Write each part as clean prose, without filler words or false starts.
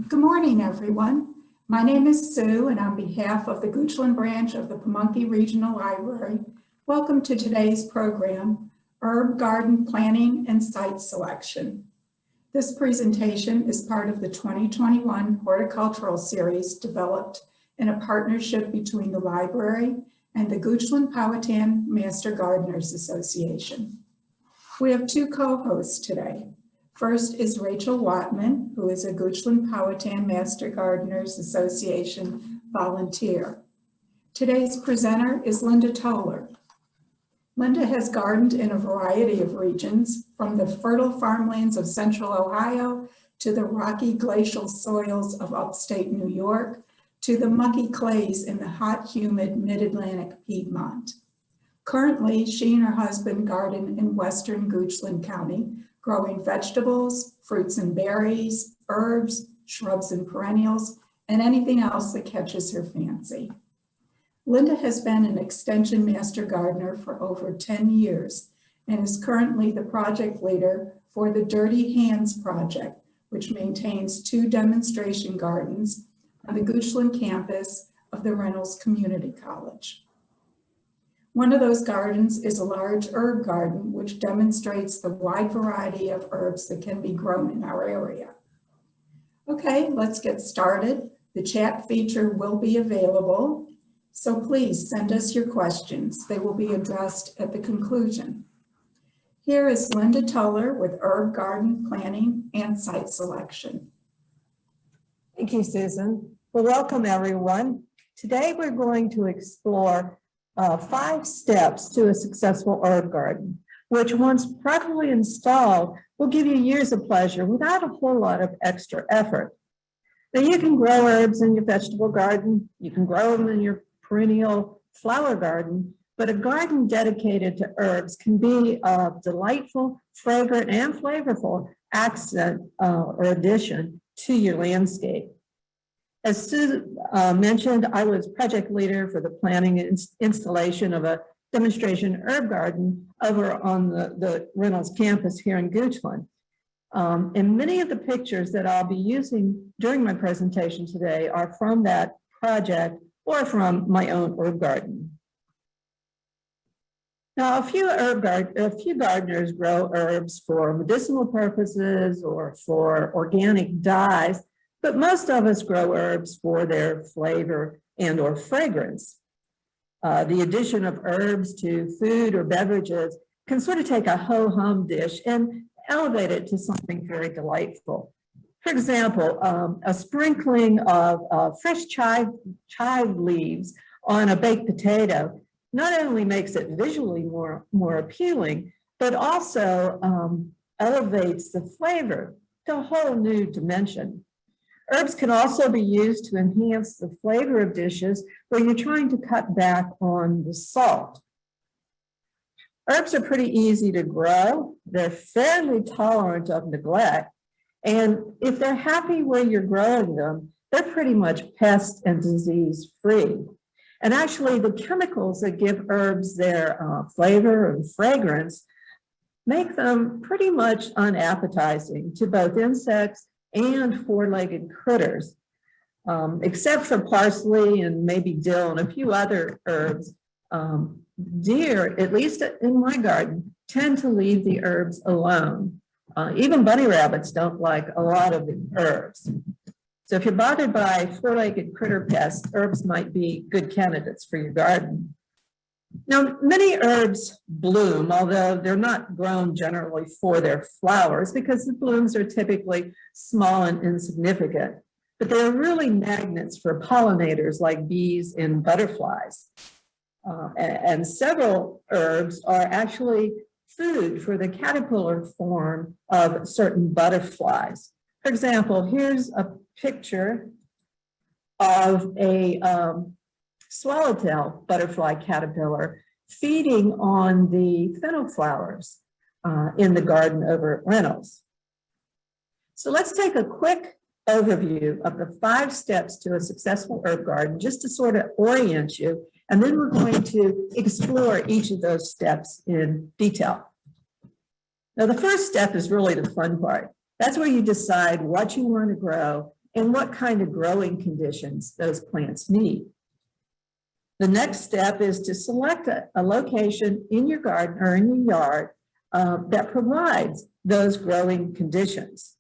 Good morning, everyone. My name is Sue, and on behalf of the Goochland branch of the Pamunkey Regional Library, welcome to today's program, Herb Garden Planning and Site Selection. This presentation is part of the 2021 Horticultural Series developed in a partnership between the library and the Goochland Powhatan Master Gardeners Association. We have two co-hosts today. First is Rachel Watman, who is a Goochland Powhatan Master Gardeners Association volunteer. Today's presenter is Linda Toler. Linda has gardened in a variety of regions, from the fertile farmlands of central Ohio to the rocky glacial soils of upstate New York to the mucky clays in the hot, humid mid-Atlantic Piedmont. Currently, she and her husband garden in western Goochland County, growing vegetables, fruits and berries, herbs, shrubs and perennials, and anything else that catches her fancy. Linda has been an Extension Master Gardener for over 10 years and is currently the project leader for the Dirty Hands Project, which maintains 2 demonstration gardens on the Goochland campus of the Reynolds Community College. One of those gardens is a large herb garden, which demonstrates the wide variety of herbs that can be grown in our area. Okay, let's get started. The chat feature will be available, so please send us your questions. They will be addressed at the conclusion. Here is Linda Toler with Herb Garden Planning and Site Selection. Thank you, Susan. Well, welcome everyone. Today we're going to explore 5 steps to a successful herb garden, which once properly installed will give you years of pleasure without a whole lot of extra effort. Now, you can grow herbs in your vegetable garden, you can grow them in your perennial flower garden, but a garden dedicated to herbs can be a delightful, fragrant, and flavorful accent or addition to your landscape. As Sue mentioned, I was project leader for the planning and installation of a demonstration herb garden over on the Reynolds campus here in Goochland. And many of the pictures that I'll be using during my presentation today are from that project or from my own herb garden. Now, a few gardeners grow herbs for medicinal purposes or for organic dyes, but most of us grow herbs for their flavor and or fragrance. The addition of herbs to food or beverages can sort of take a ho-hum dish and elevate it to something very delightful. For example, a sprinkling of fresh chive leaves on a baked potato not only makes it visually more appealing, but also elevates the flavor to a whole new dimension. Herbs can also be used to enhance the flavor of dishes where you're trying to cut back on the salt. Herbs are pretty easy to grow. They're fairly tolerant of neglect. And if they're happy where you're growing them, they're pretty much pest and disease free. And actually, the chemicals that give herbs their flavor and fragrance make them pretty much unappetizing to both insects and 4-legged critters, except for parsley and maybe dill and a few other herbs. Deer, at least in my garden, tend to leave the herbs alone. Even bunny rabbits don't like a lot of the herbs. So if you're bothered by 4-legged critter pests, herbs might be good candidates for your garden. Now, many herbs bloom, although they're not grown generally for their flowers because the blooms are typically small and insignificant, but they're really magnets for pollinators like bees and butterflies. And several herbs are actually food for the caterpillar form of certain butterflies. For example, here's a picture of a swallowtail butterfly caterpillar feeding on the fennel flowers in the garden over at Reynolds. So let's take a quick overview of the 5 steps to a successful herb garden just to sort of orient you, and then we're going to explore each of those steps in detail. Now, the first step is really the fun part. That's where you decide what you want to grow and what kind of growing conditions those plants need. The next step is to select a location in your garden or in your yard that provides those growing conditions.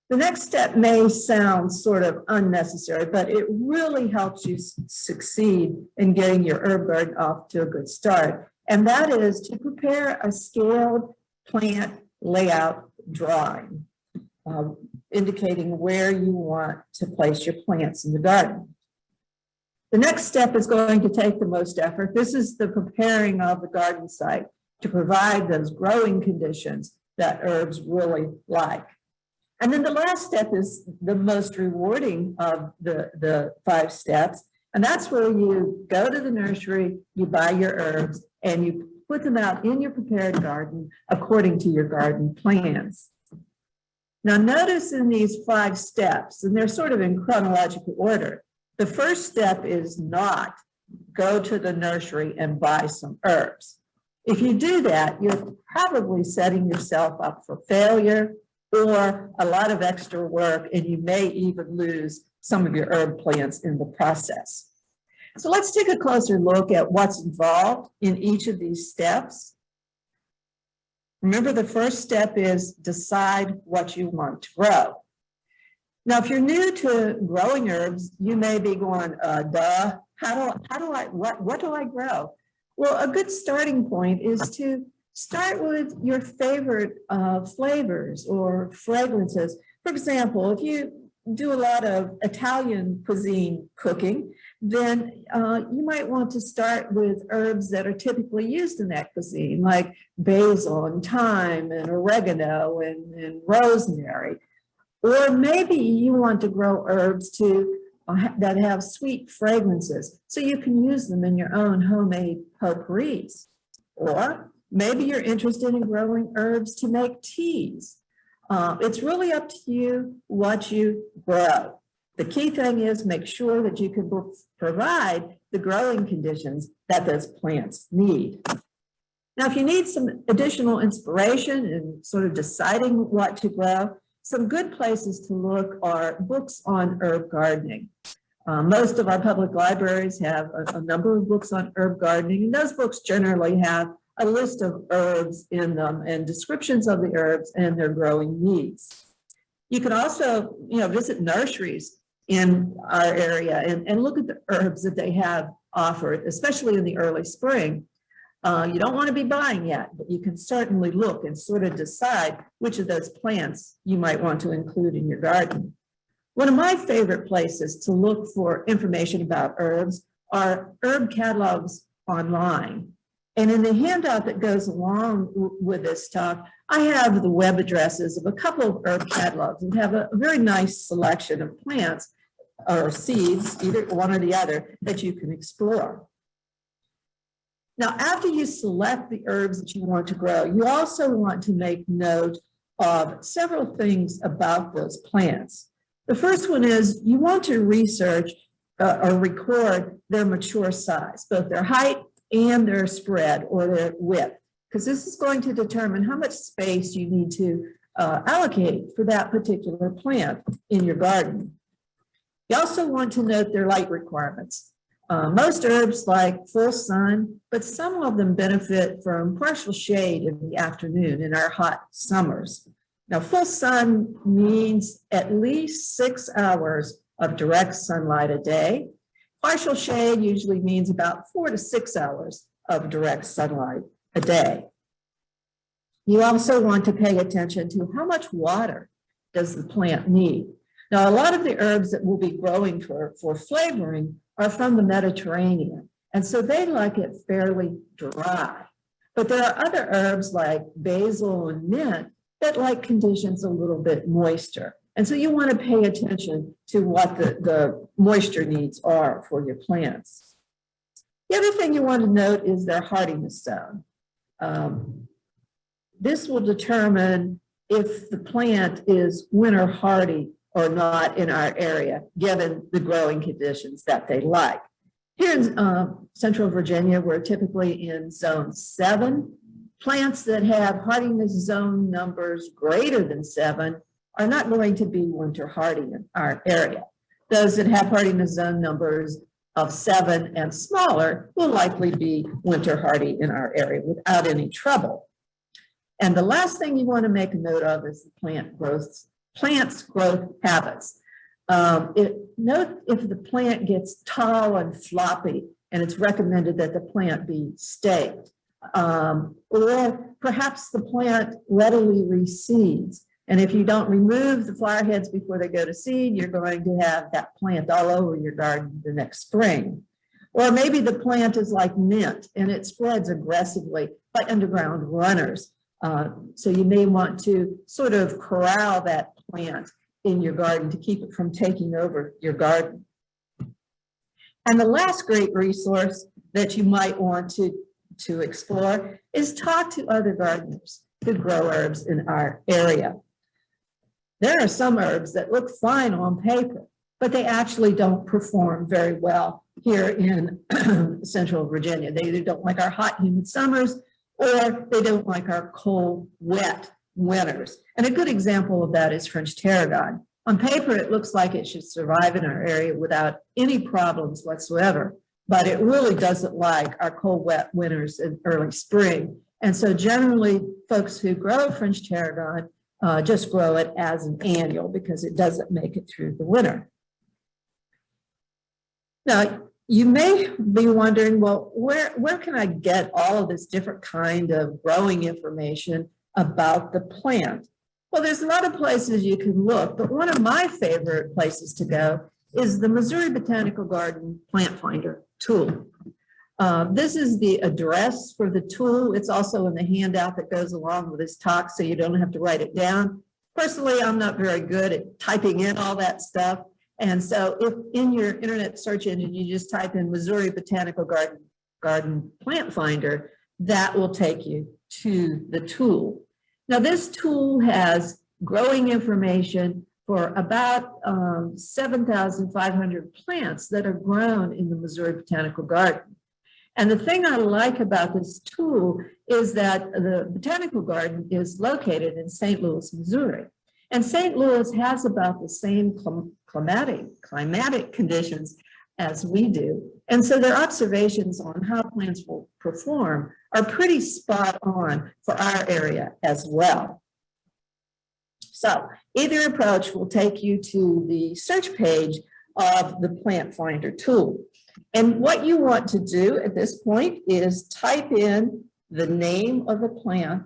The next step may sound sort of unnecessary, but it really helps you succeed in getting your herb garden off to a good start. And that is to prepare a scaled plant layout drawing, indicating where you want to place your plants in the garden. The next step is going to take the most effort. This is the preparing of the garden site to provide those growing conditions that herbs really like. And then the last step is the most rewarding of the 5 steps. And that's where you go to the nursery, you buy your herbs, and you put them out in your prepared garden according to your garden plans. Now notice in these 5 steps, and they're sort of in chronological order, the first step is not go to the nursery and buy some herbs. If you do that, you're probably setting yourself up for failure or a lot of extra work, and you may even lose some of your herb plants in the process. So let's take a closer look at what's involved in each of these steps. Remember, the first step is decide what you want to grow. Now, if you're new to growing herbs, you may be going, what do I grow? Well, a good starting point is to start with your favorite flavors or fragrances. For example, if you do a lot of Italian cuisine cooking, then you might want to start with herbs that are typically used in that cuisine, like basil and thyme and oregano and rosemary. Or maybe you want to grow herbs that have sweet fragrances, so you can use them in your own homemade potpourris. Or maybe you're interested in growing herbs to make teas. It's really up to you what you grow. The key thing is make sure that you can provide the growing conditions that those plants need. Now, if you need some additional inspiration in sort of deciding what to grow, some good places to look are books on herb gardening. Most of our public libraries have a number of books on herb gardening, and those books generally have a list of herbs in them and descriptions of the herbs and their growing needs. You can also, visit nurseries in our area and look at the herbs that they have offered, especially in the early spring. You don't want to be buying yet, but you can certainly look and sort of decide which of those plants you might want to include in your garden. One of my favorite places to look for information about herbs are herb catalogs online. And in the handout that goes along with this talk, I have the web addresses of a couple of herb catalogs and have a very nice selection of plants or seeds, either one or the other, that you can explore. Now, after you select the herbs that you want to grow, you also want to make note of several things about those plants. The first one is you want to research or record their mature size, both their height and their spread or their width, because this is going to determine how much space you need to allocate for that particular plant in your garden. You also want to note their light requirements. Most herbs like full sun, but some of them benefit from partial shade in the afternoon in our hot summers. Now, full sun means at least 6 hours of direct sunlight a day. Partial shade usually means about 4 to 6 hours of direct sunlight a day. You also want to pay attention to how much water does the plant need. Now, a lot of the herbs that we'll be growing for flavoring are from the Mediterranean, and so they like it fairly dry. But there are other herbs like basil and mint that like conditions a little bit moister. And so you want to pay attention to what the moisture needs are for your plants. The other thing you want to note is their hardiness zone. This will determine if the plant is winter hardy or not in our area, given the growing conditions that they like. Here in Central Virginia, we're typically in zone 7. Plants that have hardiness zone numbers greater than 7 are not going to be winter hardy in our area. Those that have hardiness zone numbers of 7 and smaller will likely be winter hardy in our area without any trouble. And the last thing you want to make a note of is the plant's growth habits. Note if the plant gets tall and floppy, and it's recommended that the plant be staked. Or perhaps the plant readily reseeds. And if you don't remove the flower heads before they go to seed, you're going to have that plant all over your garden the next spring. Or maybe the plant is like mint and it spreads aggressively by underground runners. So you may want to sort of corral that plant in your garden to keep it from taking over your garden. And the last great resource that you might want to explore is talk to other gardeners who grow herbs in our area. There are some herbs that look fine on paper, but they actually don't perform very well here in Central Virginia. They either don't like our hot, humid summers, or they don't like our cold, wet winters. And a good example of that is French tarragon. On paper, it looks like it should survive in our area without any problems whatsoever, but it really doesn't like our cold, wet winters and early spring. And so generally, folks who grow French tarragon just grow it as an annual because it doesn't make it through the winter. Now, you may be wondering, well, where can I get all of this different kind of growing information about the plant? Well, there's a lot of places you can look, but one of my favorite places to go is the Missouri Botanical Garden Plant Finder tool. This is the address for the tool. It's also in the handout that goes along with this talk, so you don't have to write it down. Personally, I'm not very good at typing in all that stuff. And so if in your internet search engine, you just type in Missouri Botanical Garden Plant Finder, that will take you to the tool. Now, this tool has growing information for about 7,500 plants that are grown in the Missouri Botanical Garden. And the thing I like about this tool is that the Botanical Garden is located in St. Louis, Missouri. And St. Louis has about the same climatic conditions as we do. And so their observations on how plants will perform are pretty spot on for our area as well. So either approach will take you to the search page of the Plant Finder tool. And what you want to do at this point is type in the name of the plant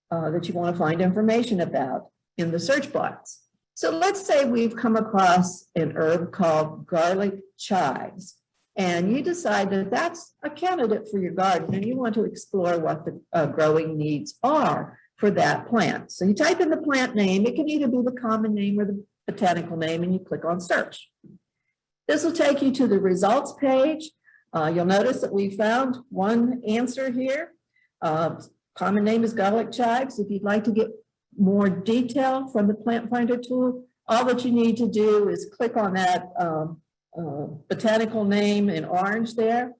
that you want to find information about in the search box. So let's say we've come across an herb called garlic chives, and you decide that that's a candidate for your garden and you want to explore what the growing needs are for that plant. So you type in the plant name. It can either be the common name or the botanical name, and you click on search. This will take you to the results page. You'll notice that we found one answer here. Common name is garlic chives. If you'd like to get more detail from the Plant Finder tool, all that you need to do is click on that botanical name in orange there,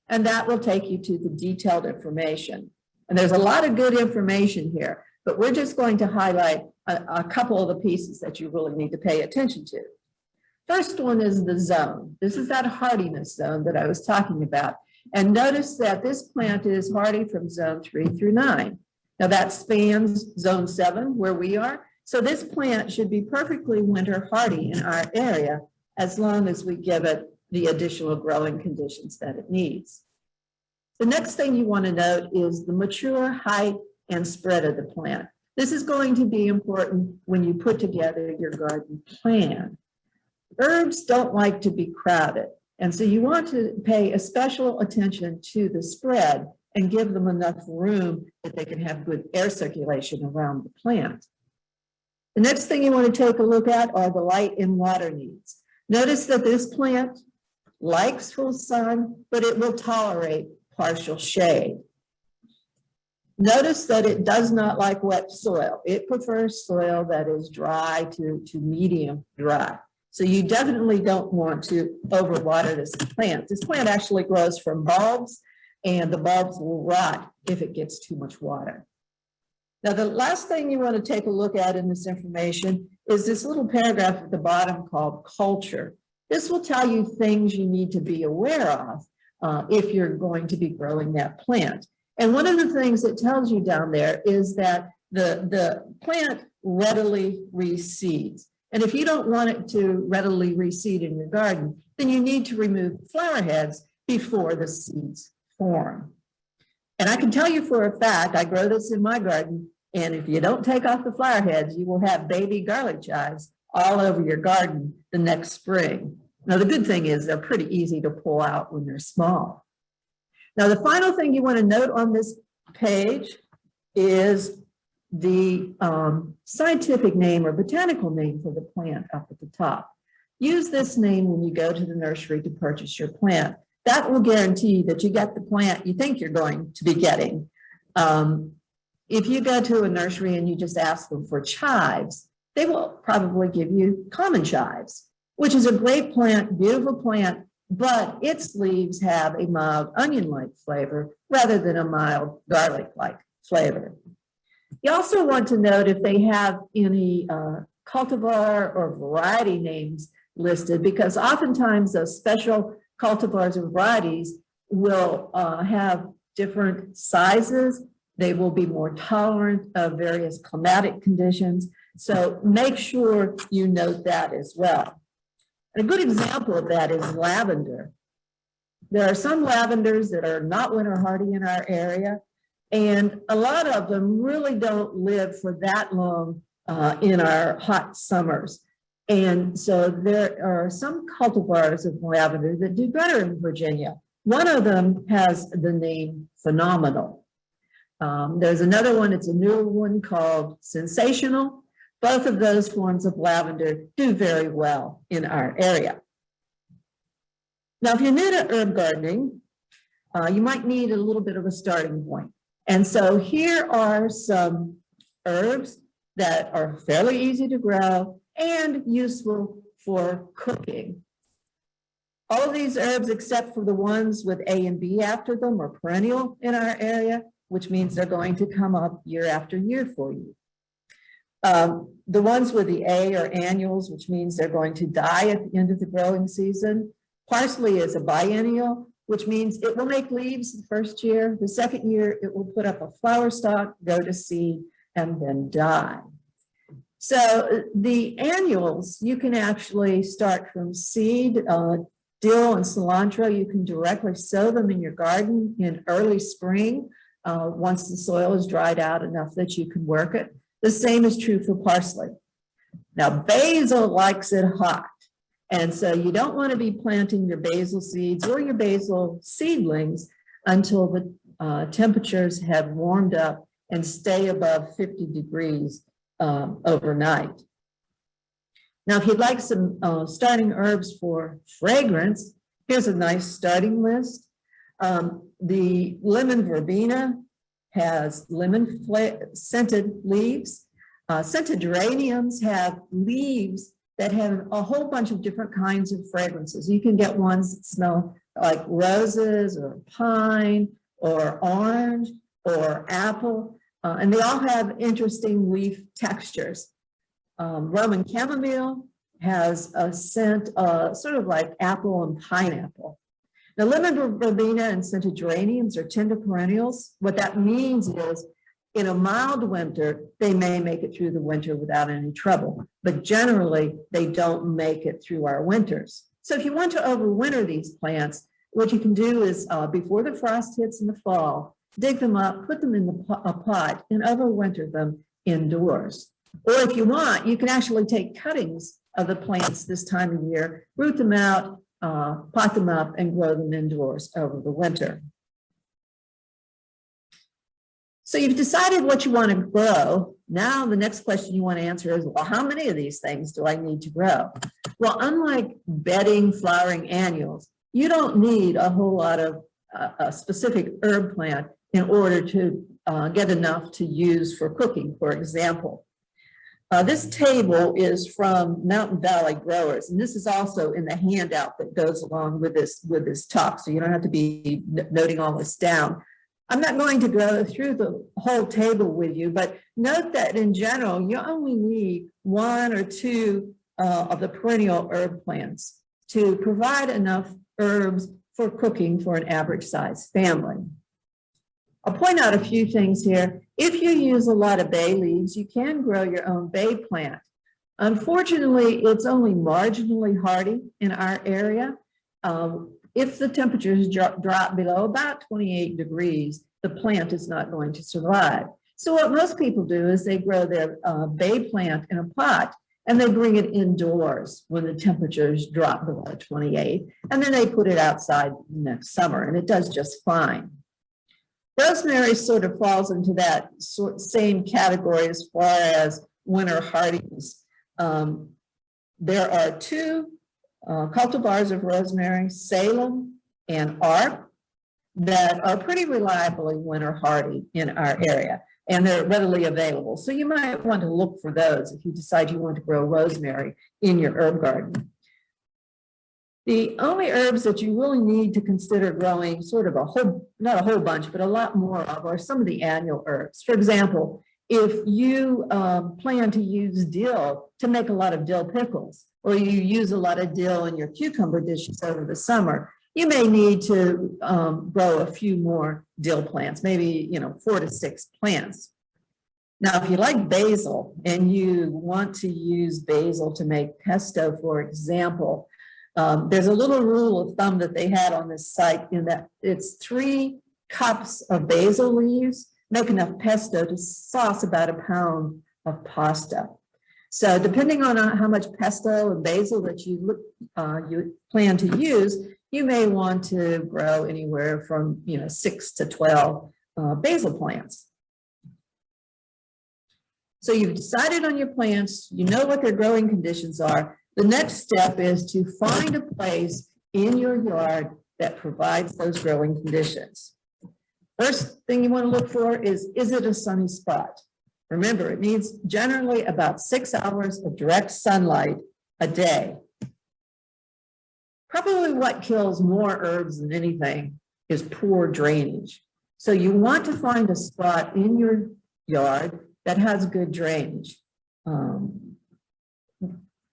and that will take you to the detailed information. And there's a lot of good information here, but we're just going to highlight a couple of the pieces that you really need to pay attention to. First one is the zone. This is that hardiness zone that I was talking about. And notice that this plant is hardy from zone 3 through 9. Now that spans zone 7 where we are. So this plant should be perfectly winter hardy in our area as long as we give it the additional growing conditions that it needs. The next thing you want to note is the mature height and spread of the plant. This is going to be important when you put together your garden plan. Herbs don't like to be crowded, and so you want to pay a special attention to the spread and give them enough room that they can have good air circulation around the plant. The next thing you want to take a look at are the light and water needs. Notice that this plant likes full sun, but it will tolerate partial shade. Notice that it does not like wet soil. It prefers soil that is dry to medium dry. So you definitely don't want to overwater this plant. This plant actually grows from bulbs, and the bulbs will rot if it gets too much water. Now, the last thing you want to take a look at in this information is this little paragraph at the bottom called culture. This will tell you things you need to be aware of if you're going to be growing that plant. And one of the things it tells you down there is that the plant readily reseeds. And if you don't want it to readily reseed in your garden, then you need to remove the flower heads before the seeds form. And I can tell you for a fact, I grow this in my garden, and if you don't take off the flower heads, you will have baby garlic chives all over your garden the next spring. Now, the good thing is they're pretty easy to pull out when they're small. Now, the final thing you want to note on this page is the scientific name or botanical name for the plant up at the top. Use this name when you go to the nursery to purchase your plant. That will guarantee that you get the plant you think you're going to be getting. If you go to a nursery and you just ask them for chives, they will probably give you common chives, which is a great plant, beautiful plant, but its leaves have a mild onion-like flavor rather than a mild garlic-like flavor. You also want to note if they have any cultivar or variety names listed, because oftentimes those special cultivars or varieties will have different sizes. They will be more tolerant of various climatic conditions. So make sure you note that as well. And a good example of that is lavender. There are some lavenders that are not winter hardy in our area, and a lot of them really don't live for that long in our hot summers. And so there are some cultivars of lavender that do better in Virginia. One of them has the name Phenomenal. There's another one, it's a newer one called Sensational. Both of those forms of lavender do very well in our area. Now, if you're new to herb gardening, you might need a little bit of a starting point. And so here are some herbs that are fairly easy to grow and useful for cooking. All of these herbs, except for the ones with A and B after them, are perennial in our area, which means they're going to come up year after year for you. The ones with the A are annuals, which means they're going to die at the end of the growing season. Parsley is a biennial, which means it will make leaves the first year. The second year, it will put up a flower stalk, go to seed, and then die. So the annuals, you can actually start from seed. Dill and cilantro, you can directly sow them in your garden in early spring once the soil is dried out enough that you can work it. The same is true for parsley. Now, basil likes it hot. And so you don't want to be planting your basil seeds or your basil seedlings until the temperatures have warmed up and stay above 50 degrees overnight. Now, if you'd like some starting herbs for fragrance, here's a nice starting list. The lemon verbena has lemon scented leaves. Scented geraniums have leaves that have a whole bunch of different kinds of fragrances. You can get ones that smell like roses or pine or orange or apple, and they all have interesting leaf textures. Roman chamomile has a scent sort of like apple and pineapple. Now, lemon verbena and scented geraniums are tender perennials. What that means is in a mild winter, they may make it through the winter without any trouble, but generally they don't make it through our winters. So if you want to overwinter these plants, what you can do is before the frost hits in the fall, dig them up, put them in a pot, and overwinter them indoors. Or if you want, you can actually take cuttings of the plants this time of year, root them out, pot them up, and grow them indoors over the winter. So you've decided what you want to grow. Now the next question you want to answer is, well, how many of these things do I need to grow? Well, unlike bedding, flowering annuals, you don't need a whole lot of a specific herb plant in order to get enough to use for cooking, for example. This table is from Mountain Valley Growers, and this is also in the handout that goes along with this talk, so you don't have to be noting all this down. I'm not going to go through the whole table with you, but note that in general, you only need 1 or 2 of the perennial herb plants to provide enough herbs for cooking for an average size family. I'll point out a few things here. If you use a lot of bay leaves, you can grow your own bay plant. Unfortunately, it's only marginally hardy in our area. If the temperatures drop below about 28 degrees, the plant is not going to survive. So what most people do is they grow their bay plant in a pot and they bring it indoors when the temperatures drop below 28, and then they put it outside next summer, and it does just fine. Rosemary sort of falls into that same category as far as winter hardiness. There are 2 cultivars of rosemary, Salem and Arp, that are pretty reliably winter hardy in our area, and they're readily available. So you might want to look for those if you decide you want to grow rosemary in your herb garden. The only herbs that you really need to consider growing sort of not a whole bunch, but a lot more of are some of the annual herbs. For example, if you plan to use dill to make a lot of dill pickles, or you use a lot of dill in your cucumber dishes over the summer, you may need to grow a few more dill plants, maybe 4 to 6 plants. Now, if you like basil and you want to use basil to make pesto, for example, there's a little rule of thumb that they had on this site in that it's 3 cups of basil leaves make enough pesto to sauce about a pound of pasta. So depending on how much pesto and basil that you plan to use, you may want to grow anywhere from 6 to 12 basil plants. So you've decided on your plants, you know what their growing conditions are. The next step is to find a place in your yard that provides those growing conditions. First thing you want to look for is it a sunny spot? Remember, it needs generally about 6 hours of direct sunlight a day. Probably what kills more herbs than anything is poor drainage. So you want to find a spot in your yard that has good drainage.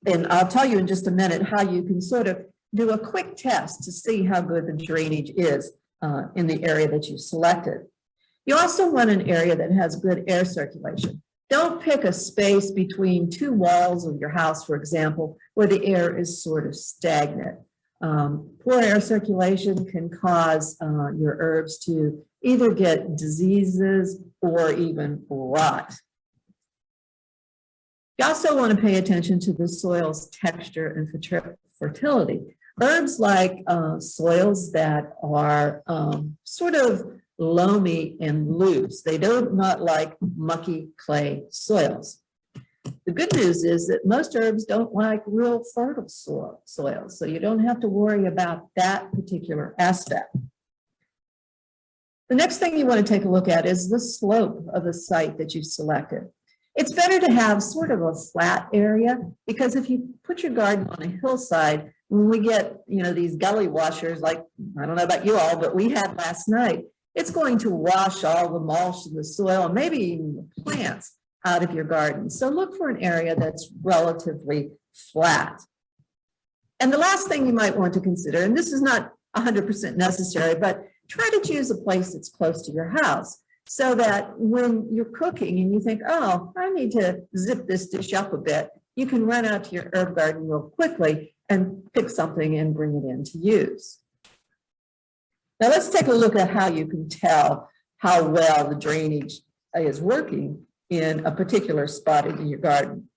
And I'll tell you in just a minute how you can sort of do a quick test to see how good the drainage is in the area that you selected. You also want an area that has good air circulation. Don't pick a space between 2 walls of your house, for example, where the air is sort of stagnant. Poor air circulation can cause your herbs to either get diseases or even rot. You also want to pay attention to the soil's texture and fertility. Herbs like soils that are sort of loamy and loose. They do not like mucky clay soils. The good news is that most herbs don't like real fertile soils, so you don't have to worry about that particular aspect. The next thing you want to take a look at is the slope of the site that you've selected. It's better to have sort of a flat area, because if you put your garden on a hillside, when we get, these gully washers, like, I don't know about you all, but we had last night, it's going to wash all the mulch and the soil and maybe even the plants out of your garden. So look for an area that's relatively flat. And the last thing you might want to consider, and this is not 100% necessary, but try to choose a place that's close to your house, so that when you're cooking and you think, oh, I need to zip this dish up a bit, you can run out to your herb garden real quickly and pick something and bring it in to use. Now let's take a look at how you can tell how well the drainage is working in a particular spot in your garden.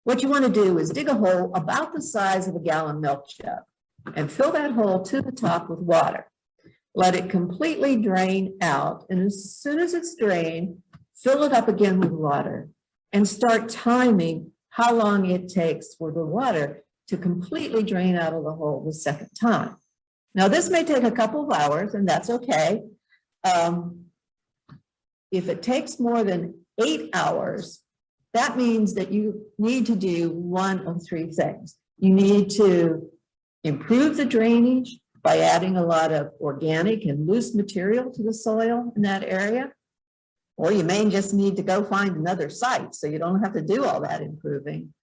What you want to do is dig a hole about the size of a gallon milk jug and fill that hole to the top with water. Let it completely drain out, and as soon as it's drained, fill it up again with water and start timing how long it takes for the water to completely drain out of the hole the second time. Now, this may take a couple of hours, and that's okay. If it takes more than 8 hours, that means that you need to do one of 3 things. You need to improve the drainage, by adding a lot of organic and loose material to the soil in that area. Or you may just need to go find another site so you don't have to do all that improving.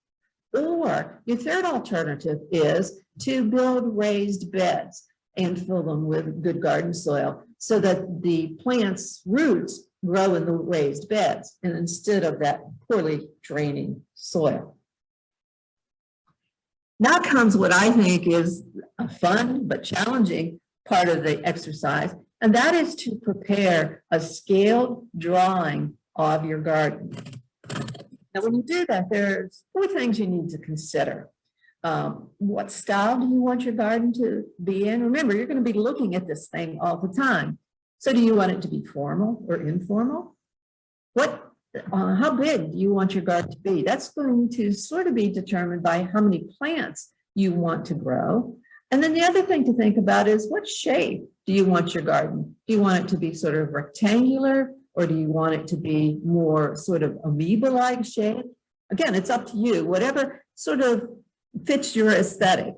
Or your third alternative is to build raised beds and fill them with good garden soil so that the plant's roots grow in the raised beds and instead of that poorly draining soil. Now comes what I think is a fun but challenging part of the exercise, and that is to prepare a scaled drawing of your garden. Now, when you do that, there's 4 things you need to consider. What style do you want your garden to be in? Remember, you're going to be looking at this thing all the time. So do you want it to be formal or informal? How big do you want your garden to be? That's going to sort of be determined by how many plants you want to grow. And then the other thing to think about is what shape do you want your garden? Do you want it to be sort of rectangular, or do you want it to be more sort of amoeba-like shape? Again, it's up to you, whatever sort of fits your aesthetic.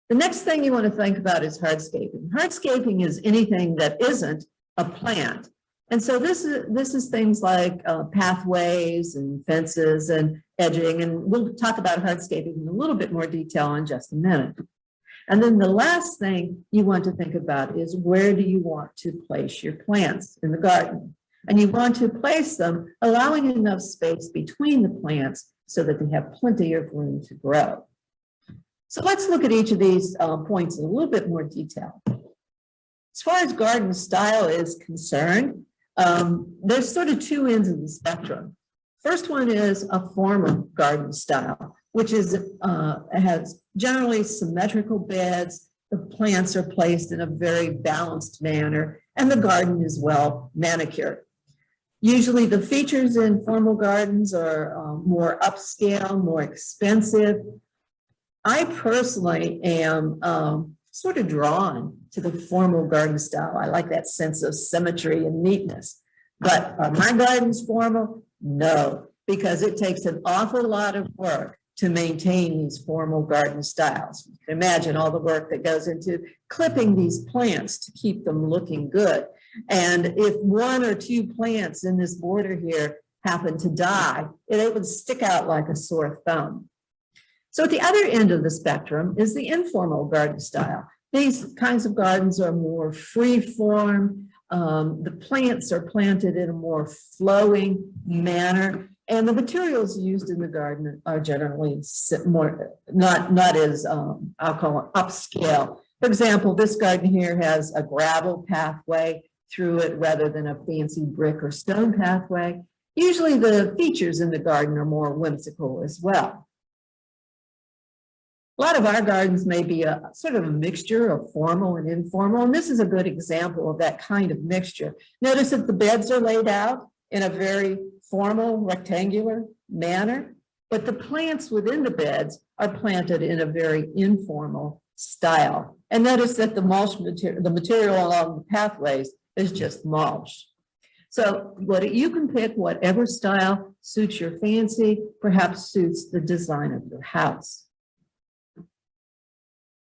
The next thing you want to think about is hardscaping. Hardscaping is anything that isn't a plant. And so this is things like pathways and fences and edging, and we'll talk about hardscaping in a little bit more detail in just a minute. And then the last thing you want to think about is where do you want to place your plants in the garden? And you want to place them allowing enough space between the plants so that they have plenty of room to grow. So let's look at each of these points in a little bit more detail. As far as garden style is concerned, there's sort of 2 ends of the spectrum. First one is a formal garden style, which is has generally symmetrical beds. The plants are placed in a very balanced manner, and the garden is well manicured. Usually the features in formal gardens are more upscale, more expensive. I personally am sort of drawn to the formal garden style. I like that sense of symmetry and neatness. But are my gardens formal? No, because it takes an awful lot of work to maintain these formal garden styles. You can imagine all the work that goes into clipping these plants to keep them looking good. And if 1 or 2 plants in this border here happen to die, it would stick out like a sore thumb. So at the other end of the spectrum is the informal garden style. These kinds of gardens are more free form. The plants are planted in a more flowing manner, and the materials used in the garden are generally more not as I'll call it upscale. For example, this garden here has a gravel pathway through it rather than a fancy brick or stone pathway. Usually the features in the garden are more whimsical as well. A lot of our gardens may be a sort of a mixture of formal and informal, and this is a good example of that kind of mixture. Notice that the beds are laid out in a very formal, rectangular manner, but the plants within the beds are planted in a very informal style. And notice that the mulch material, the material along the pathways is just mulch. So you can pick whatever style suits your fancy, perhaps suits the design of your house.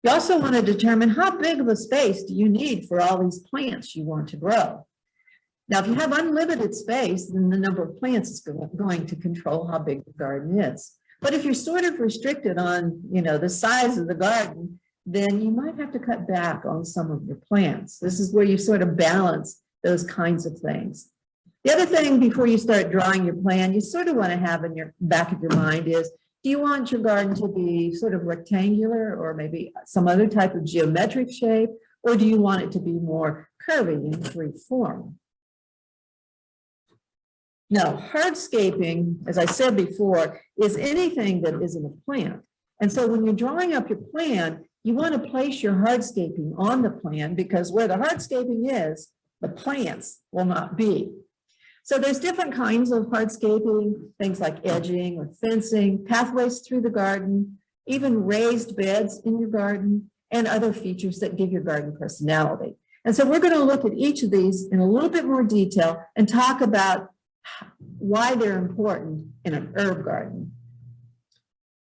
You also want to determine how big of a space do you need for all these plants you want to grow. Now, if you have unlimited space, then the number of plants is going to control how big the garden is. But if you're sort of restricted on, the size of the garden, then you might have to cut back on some of your plants. This is where you sort of balance those kinds of things. The other thing before you start drawing your plan, you sort of want to have in your back of your mind is, do you want your garden to be sort of rectangular or maybe some other type of geometric shape, or do you want it to be more curvy and free form? Now, hardscaping, as I said before, is anything that isn't a plant. And so when you're drawing up your plan, you want to place your hardscaping on the plan, because where the hardscaping is, the plants will not be. So there's different kinds of hardscaping, things like edging or fencing, pathways through the garden, even raised beds in your garden, and other features that give your garden personality. And so we're going to look at each of these in a little bit more detail and talk about why they're important in an herb garden.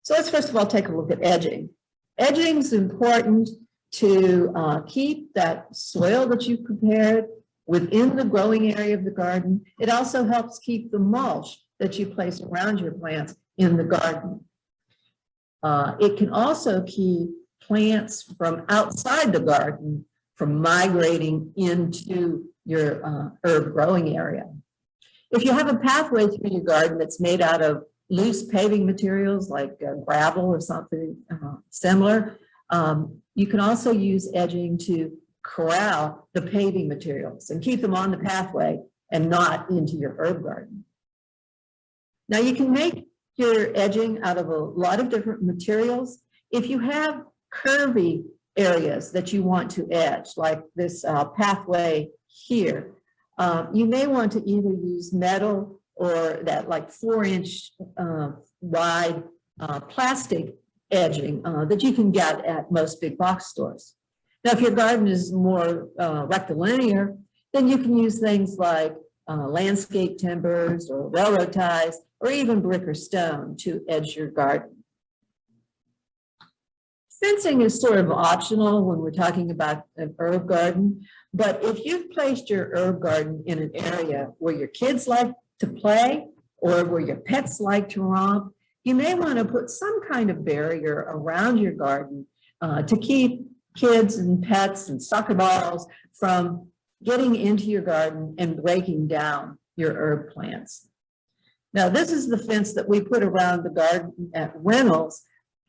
So let's first of all take a look at edging. Edging is important to keep that soil that you prepared within the growing area of the garden. It also helps keep the mulch that you place around your plants in the garden. It can also keep plants from outside the garden from migrating into your herb growing area. If you have a pathway through your garden that's made out of loose paving materials like gravel or something similar, you can also use edging to corral the paving materials and keep them on the pathway and not into your herb garden. Now you can make your edging out of a lot of different materials. If you have curvy areas that you want to edge, like this pathway here, you may want to either use metal or that like 4-inch wide plastic edging that you can get at most big box stores. Now, if your garden is more rectilinear, then you can use things like landscape timbers or railroad ties or even brick or stone to edge your garden. Fencing is sort of optional when we're talking about an herb garden, but if you've placed your herb garden in an area where your kids like to play or where your pets like to romp, you may want to put some kind of barrier around your garden to keep kids and pets and soccer balls from getting into your garden and breaking down your herb plants. Now, this is the fence that we put around the garden at Reynolds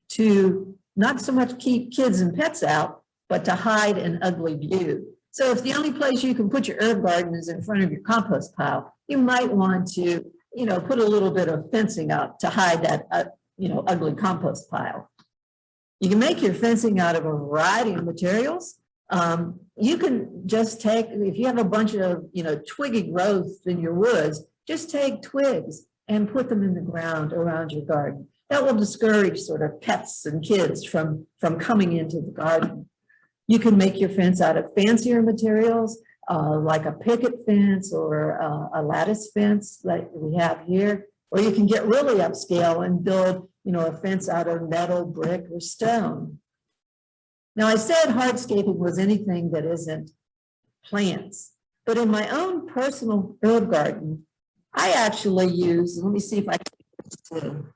to not so much keep kids and pets out, but to hide an ugly view. So if the only place you can put your herb garden is in front of your compost pile, you might want to, put a little bit of fencing up to hide that, ugly compost pile. You can make your fencing out of a variety of materials. You can just take, if you have a bunch of, twiggy growth in your woods, just take twigs and put them in the ground around your garden. That will discourage sort of pets and kids from coming into the garden. You can make your fence out of fancier materials, like a picket fence or a lattice fence like we have here, or you can get really upscale and build, a fence out of metal, brick, or stone. Now, I said hardscaping was anything that isn't plants, but in my own personal herb garden, I actually use, let me see if I can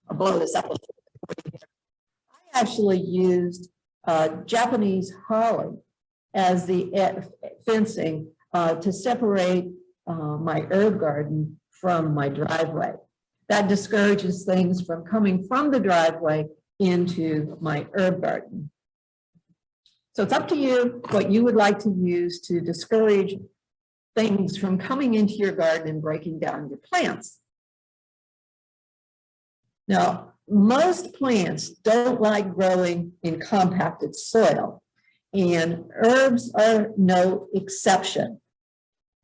I'll blow this up a little bit. I actually used Japanese holly as the fencing to separate my herb garden from my driveway. That discourages things from coming from the driveway into my herb garden. So it's up to you what you would like to use to discourage things from coming into your garden and breaking down your plants. Now, most plants don't like growing in compacted soil, and herbs are no exception.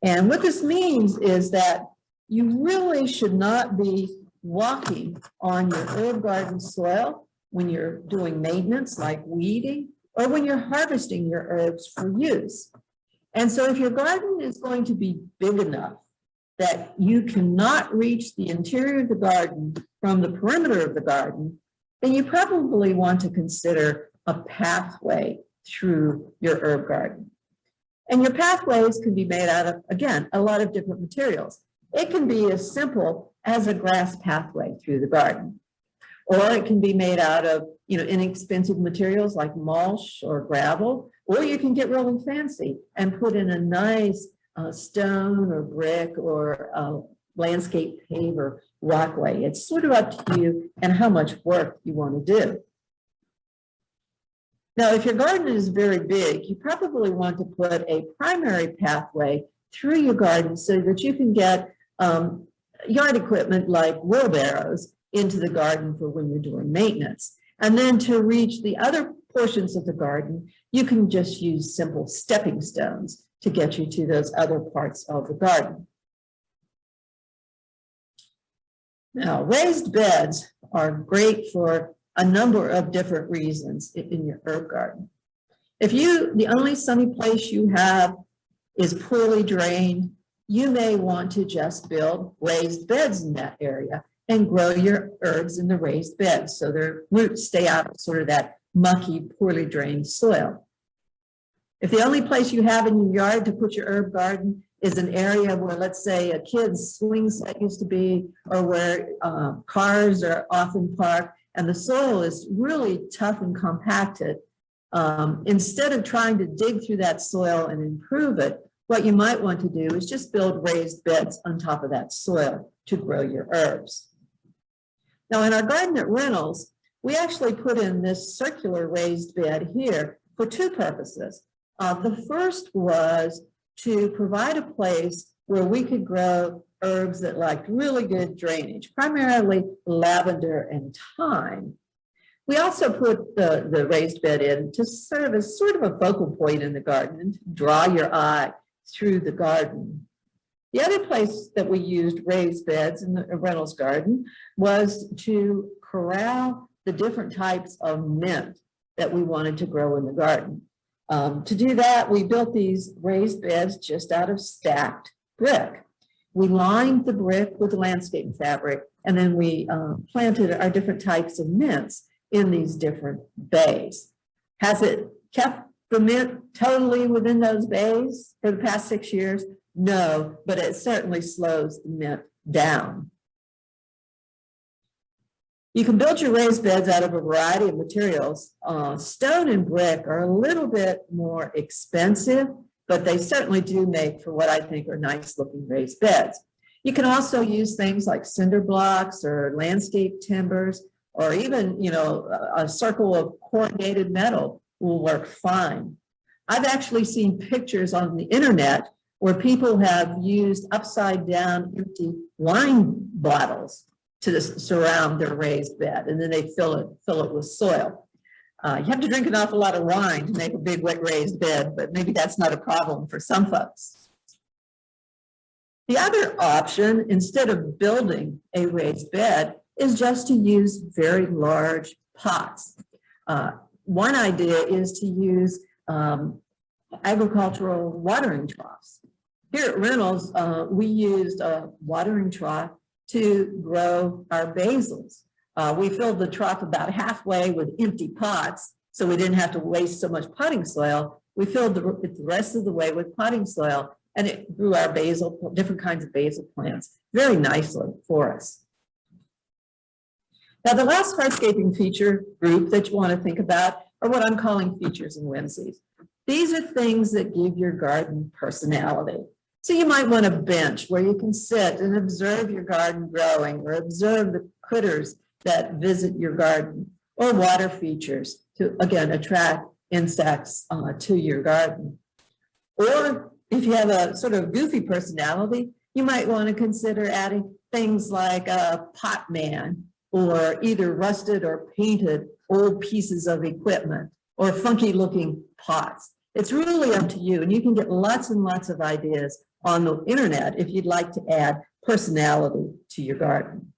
And what this means is that you really should not be walking on your herb garden soil when you're doing maintenance like weeding or when you're harvesting your herbs for use. And so if your garden is going to be big enough that you cannot reach the interior of the garden from the perimeter of the garden, then you probably want to consider a pathway through your herb garden. And your pathways can be made out of, again, a lot of different materials. It can be as simple as a grass pathway through the garden, or it can be made out of, inexpensive materials like mulch or gravel, or you can get really fancy and put in a nice stone or brick or landscape paver walkway. It's sort of up to you and how much work you want to do. Now, if your garden is very big, you probably want to put a primary pathway through your garden so that you can get yard equipment like wheelbarrows into the garden for when you're doing maintenance. And then to reach the other portions of the garden, you can just use simple stepping stones to get you to those other parts of the garden. Now, raised beds are great for a number of different reasons in your herb garden. If the only sunny place you have is poorly drained, you may want to just build raised beds in that area and grow your herbs in the raised beds so their roots stay out of sort of that mucky, poorly drained soil. If the only place you have in your yard to put your herb garden is an area where, let's say, a kid's swing set used to be, or where cars are often parked, and the soil is really tough and compacted, instead of trying to dig through that soil and improve it, what you might want to do is just build raised beds on top of that soil to grow your herbs. Now, in our garden at Reynolds, we actually put in this circular raised bed here for two purposes. The first was to provide a place where we could grow herbs that liked really good drainage, primarily lavender and thyme. We also put the raised bed in to serve as sort of a focal point in the garden and to draw your eye through the garden. The other place that we used raised beds in the Reynolds garden was to corral the different types of mint that we wanted to grow in the garden. To do that, we built these raised beds just out of stacked brick. We lined the brick with landscape fabric, and then we planted our different types of mints in these different bays. Has it kept the mint totally within those bays for the past 6 years? No, but it certainly slows the mint down. You can build your raised beds out of a variety of materials. Stone and brick are a little bit more expensive, but they certainly do make for what I think are nice looking raised beds. You can also use things like cinder blocks or landscape timbers, or even, a circle of corrugated metal will work fine. I've actually seen pictures on the internet where people have used upside down empty wine bottles to surround their raised bed, and then they fill it with soil. You have to drink an awful lot of wine to make a big wet raised bed, but maybe that's not a problem for some folks. The other option, instead of building a raised bed, is just to use very large pots. One idea is to use agricultural watering troughs. Here at Reynolds, we used a watering trough to grow our basils. We filled the trough about halfway with empty pots, so we didn't have to waste so much potting soil. We filled the rest of the way with potting soil, and it grew our basil, different kinds of basil plants very nicely for us. Now, the last hardscaping feature group that you want to think about are what I'm calling features and whimsies. These are things that give your garden personality. So you might want a bench where you can sit and observe your garden growing, or observe the critters that visit your garden, or water features to, again, attract insects to your garden. Or if you have a sort of goofy personality, you might want to consider adding things like a pot man, or either rusted or painted old pieces of equipment, or funky looking pots. It's really up to you, and you can get lots and lots of ideas on the internet if you'd like to add personality to your garden.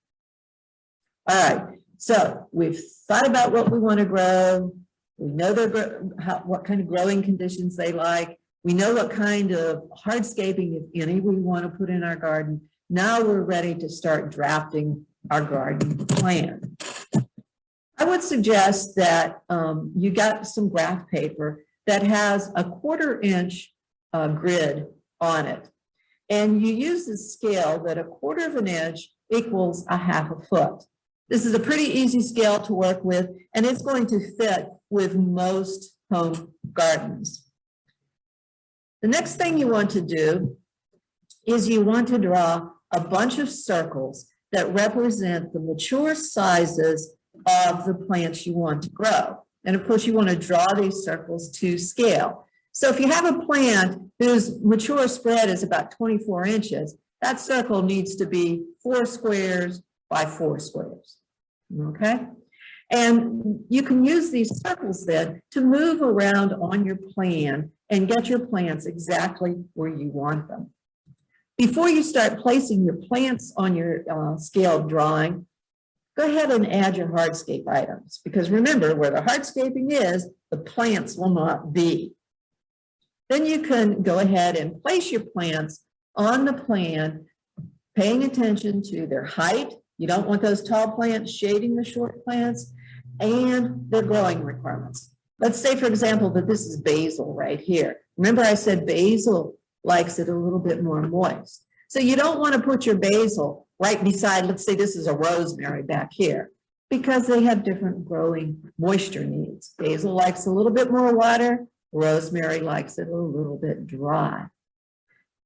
All right, so we've thought about what we want to grow. We know what kind of growing conditions they like. We know what kind of hardscaping, if any, we want to put in our garden. Now we're ready to start drafting our garden plan. I would suggest that you got some graph paper that has a 1/4 inch grid on it. And you use the scale that 1/4 of an inch equals 1/2 foot. This is a pretty easy scale to work with, and it's going to fit with most home gardens. The next thing you want to do is you want to draw a bunch of circles that represent the mature sizes of the plants you want to grow. And of course, you want to draw these circles to scale. So if you have a plant whose mature spread is about 24 inches, that circle needs to be 4 squares by 4 squares, okay? And you can use these circles then to move around on your plan and get your plants exactly where you want them. Before you start placing your plants on your scale drawing, go ahead and add your hardscape items, because remember, where the hardscaping is, the plants will not be. Then you can go ahead and place your plants on the plan, paying attention to their height. You don't want those tall plants shading the short plants. and their growing requirements. Let's say, for example, that this is basil right here. Remember I said basil likes it a little bit more moist. So you don't want to put your basil right beside, let's say this is a rosemary back here, because they have different growing moisture needs. Basil likes a little bit more water, rosemary likes it a little bit dry.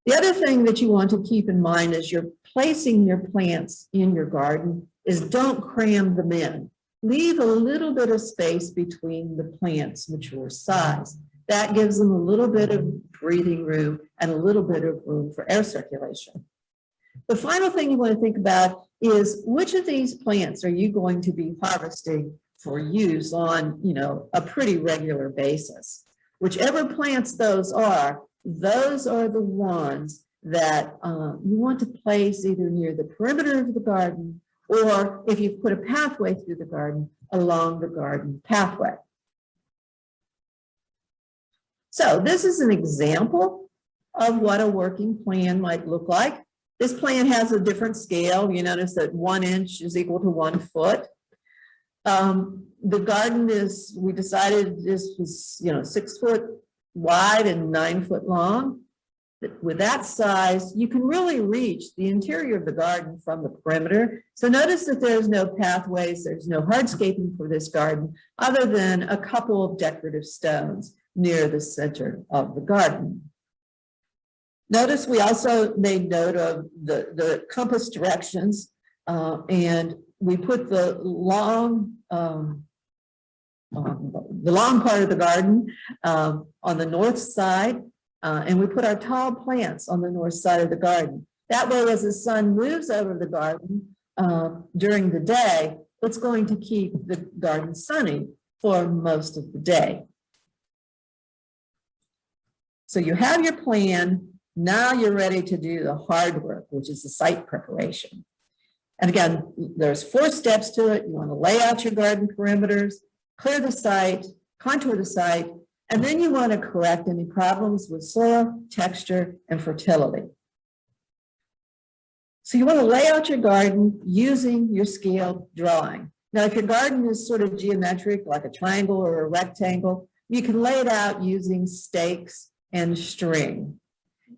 The other thing that you want to keep in mind as you're placing your plants in your garden is don't cram them in. Leave a little bit of space between the plants' mature size. That gives them a little bit of breathing room and a little bit of room for air circulation. The final thing you want to think about is which of these plants are you going to be harvesting for use on, a pretty regular basis. Whichever plants those are the ones that you want to place either near the perimeter of the garden, or if you put a pathway through the garden, along the garden pathway. So this is an example of what a working plan might look like. This plan has a different scale. You notice that 1 inch is equal to 1 foot. The garden we decided this was, 6 foot wide and 9 foot long. With that size, you can really reach the interior of the garden from the perimeter. So notice that there's no pathways, there's no hardscaping for this garden, other than a couple of decorative stones near the center of the garden. Notice we also made note of the compass directions, and we put the long part of the garden on the north side, and we put our tall plants on the north side of the garden. That way, as the sun moves over the garden during the day, it's going to keep the garden sunny for most of the day. So you have your plan. Now you're ready to do the hard work, which is the site preparation. And again, there's 4 steps to it. You want to lay out your garden perimeters, clear the site, contour the site, and then you want to correct any problems with soil, texture, and fertility. So you want to lay out your garden using your scale drawing. Now, if your garden is sort of geometric, like a triangle or a rectangle, you can lay it out using stakes and string.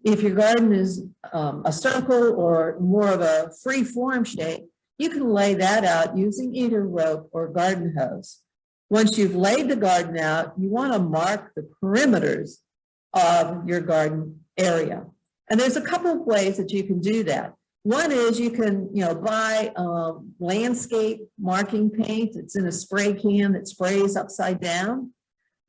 If your garden is a circle or more of a free form shape, you can lay that out using either rope or garden hose. Once you've laid the garden out, you want to mark the perimeters of your garden area. And there's a couple of ways that you can do that. One is you can, buy landscape marking paint. It's in a spray can that sprays upside down.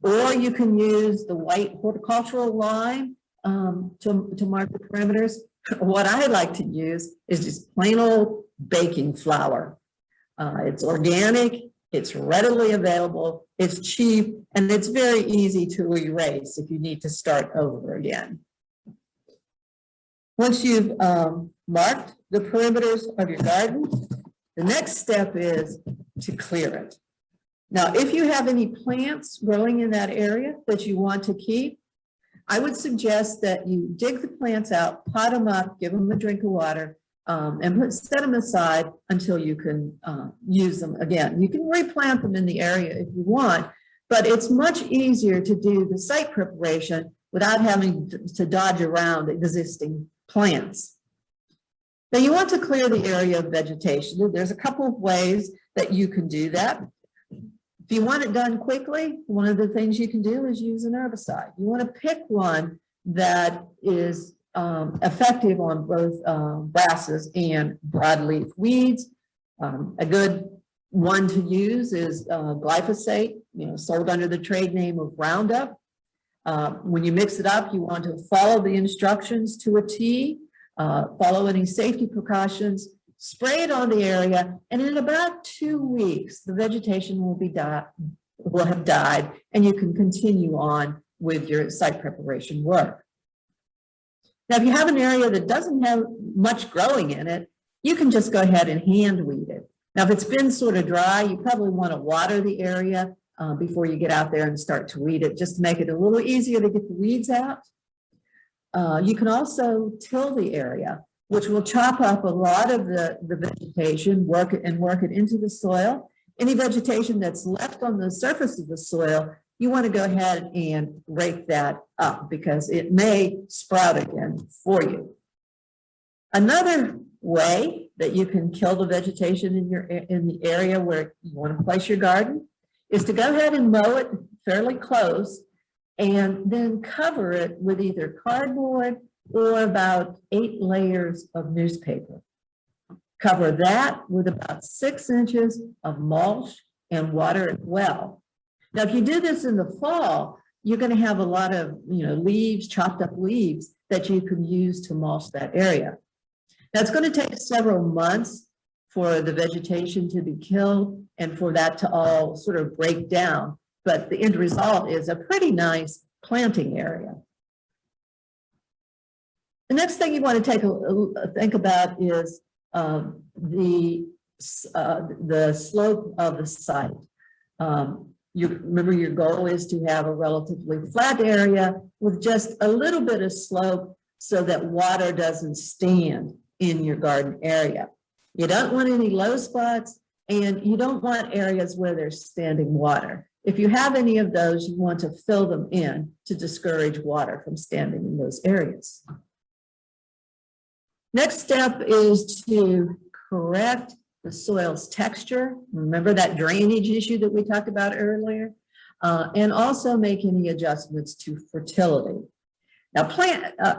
Or you can use the white horticultural line to mark the perimeters. What I like to use is just plain old baking flour. It's organic, it's readily available, it's cheap, and it's very easy to erase if you need to start over again. Once you've marked the perimeters of your garden, the next step is to clear it. Now, if you have any plants growing in that area that you want to keep, I would suggest that you dig the plants out, pot them up, give them a drink of water, and set them aside until you can use them again. You can replant them in the area if you want, but it's much easier to do the site preparation without having to dodge around existing plants. Now, you want to clear the area of vegetation. There's a couple of ways that you can do that. If you want it done quickly, one of the things you can do is use an herbicide. You want to pick one that is effective on both grasses and broadleaf weeds. A good one to use is glyphosate, sold under the trade name of Roundup. When you mix it up, you want to follow the instructions to a T, follow any safety precautions, spray it on the area, and in about 2 weeks, the vegetation will have died, and you can continue on with your site preparation work. Now, if you have an area that doesn't have much growing in it, you can just go ahead and hand weed it. Now, if it's been sort of dry, you probably want to water the area before you get out there and start to weed it, just to make it a little easier to get the weeds out. You can also till the area, which will chop up a lot of the vegetation, work it into the soil, Any vegetation that's left on the surface of the soil, you want to go ahead and rake that up because it may sprout again for you. Another way that you can kill the vegetation in the area where you want to place your garden is to go ahead and mow it fairly close and then cover it with either cardboard or about 8 layers of newspaper. Cover that with about 6 inches of mulch and water it well. Now, if you do this in the fall, you're going to have a lot of leaves, chopped up leaves that you can use to mulch that area. Now, it's going to take several months for the vegetation to be killed and for that to all sort of break down, but the end result is a pretty nice planting area. The next thing you want to think about is the slope of the site. Remember, your goal is to have a relatively flat area with just a little bit of slope so that water doesn't stand in your garden area. You don't want any low spots, and you don't want areas where there's standing water. If you have any of those, you want to fill them in to discourage water from standing in those areas. Next step is to correct the soil's texture. Remember that drainage issue that we talked about earlier? And also make any adjustments to fertility. Now,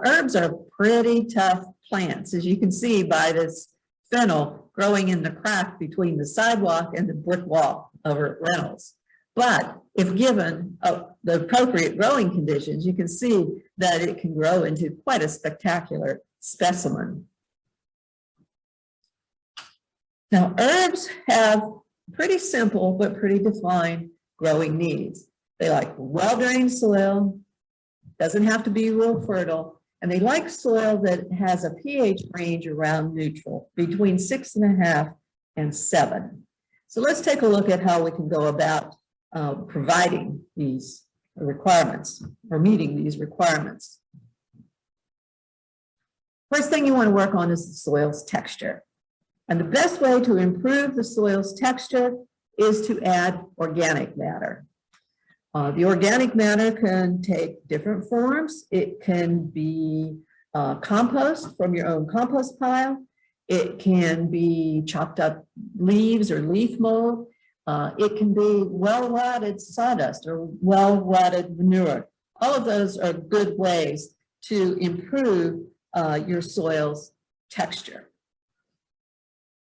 herbs are pretty tough plants, as you can see by this fennel growing in the crack between the sidewalk and the brick wall over at Reynolds. But if given the appropriate growing conditions, you can see that it can grow into quite a spectacular specimen. Now, herbs have pretty simple but pretty defined growing needs. They like well-drained soil, doesn't have to be real fertile, and they like soil that has a pH range around neutral, between 6.5 and 7. So let's take a look at how we can go about providing these requirements or meeting these requirements. First thing you want to work on is the soil's texture. And the best way to improve the soil's texture is to add organic matter. The organic matter can take different forms. It can be compost from your own compost pile. It can be chopped up leaves or leaf mold. It can be well-rotted sawdust or well-rotted manure. All of those are good ways to improve your soil's texture.